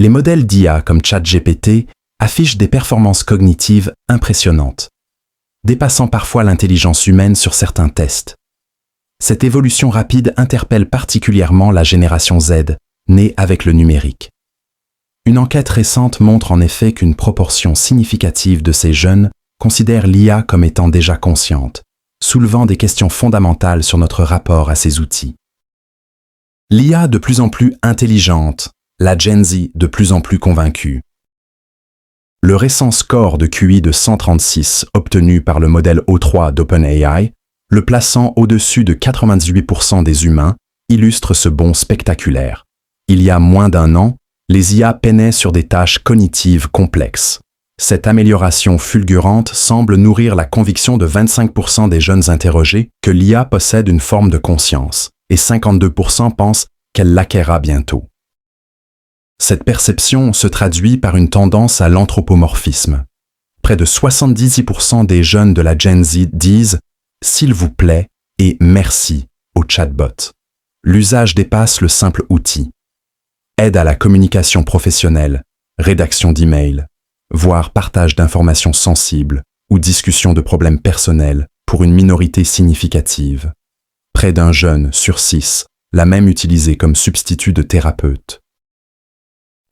Les modèles d'IA comme ChatGPT affichent des performances cognitives impressionnantes, dépassant parfois l'intelligence humaine sur certains tests. Cette évolution rapide interpelle particulièrement la génération Z, née avec le numérique. Une enquête récente montre en effet qu'une proportion significative de ces jeunes considère l'IA comme étant déjà consciente, soulevant des questions fondamentales sur notre rapport à ces outils. L'IA de plus en plus intelligente, la Gen Z de plus en plus convaincue. Le récent score de QI de 136 obtenu par le modèle O3 d'OpenAI, le plaçant au-dessus de 98% des humains, illustre ce bond spectaculaire. Il y a moins d'un an, les IA peinaient sur des tâches cognitives complexes. Cette amélioration fulgurante semble nourrir la conviction de 25% des jeunes interrogés que l'IA possède une forme de conscience, et 52% pensent qu'elle l'acquérera bientôt. Cette perception se traduit par une tendance à l'anthropomorphisme. Près de 78% des jeunes de la Gen Z disent « s'il vous plaît » et « merci » au chatbot. L'usage dépasse le simple outil. Aide à la communication professionnelle, rédaction d'emails, voire partage d'informations sensibles ou discussion de problèmes personnels pour une minorité significative. Près d'un jeune sur 6 l'a même utilisé comme substitut de thérapeute.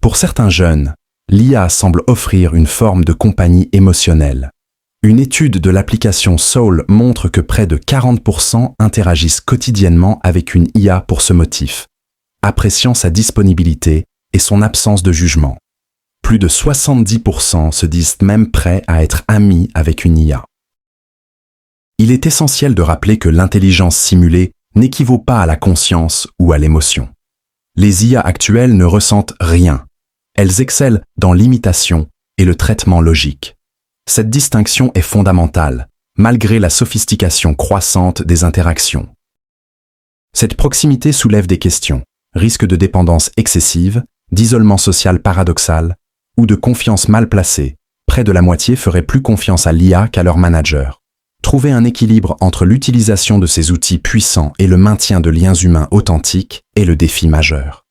Pour certains jeunes, l'IA semble offrir une forme de compagnie émotionnelle. Une étude de l'application Soul montre que près de 40% interagissent quotidiennement avec une IA pour ce motif, appréciant sa disponibilité et son absence de jugement. Plus de 70% se disent même prêts à être amis avec une IA. Il est essentiel de rappeler que l'intelligence simulée n'équivaut pas à la conscience ou à l'émotion. Les IA actuelles ne ressentent rien. Elles excellent dans l'imitation et le traitement logique. Cette distinction est fondamentale, malgré la sophistication croissante des interactions. Cette proximité soulève des questions, risque de dépendance excessive, d'isolement social paradoxal ou de confiance mal placée. Près de la moitié ferait plus confiance à l'IA qu'à leur manager. Trouver un équilibre entre l'utilisation de ces outils puissants et le maintien de liens humains authentiques est le défi majeur.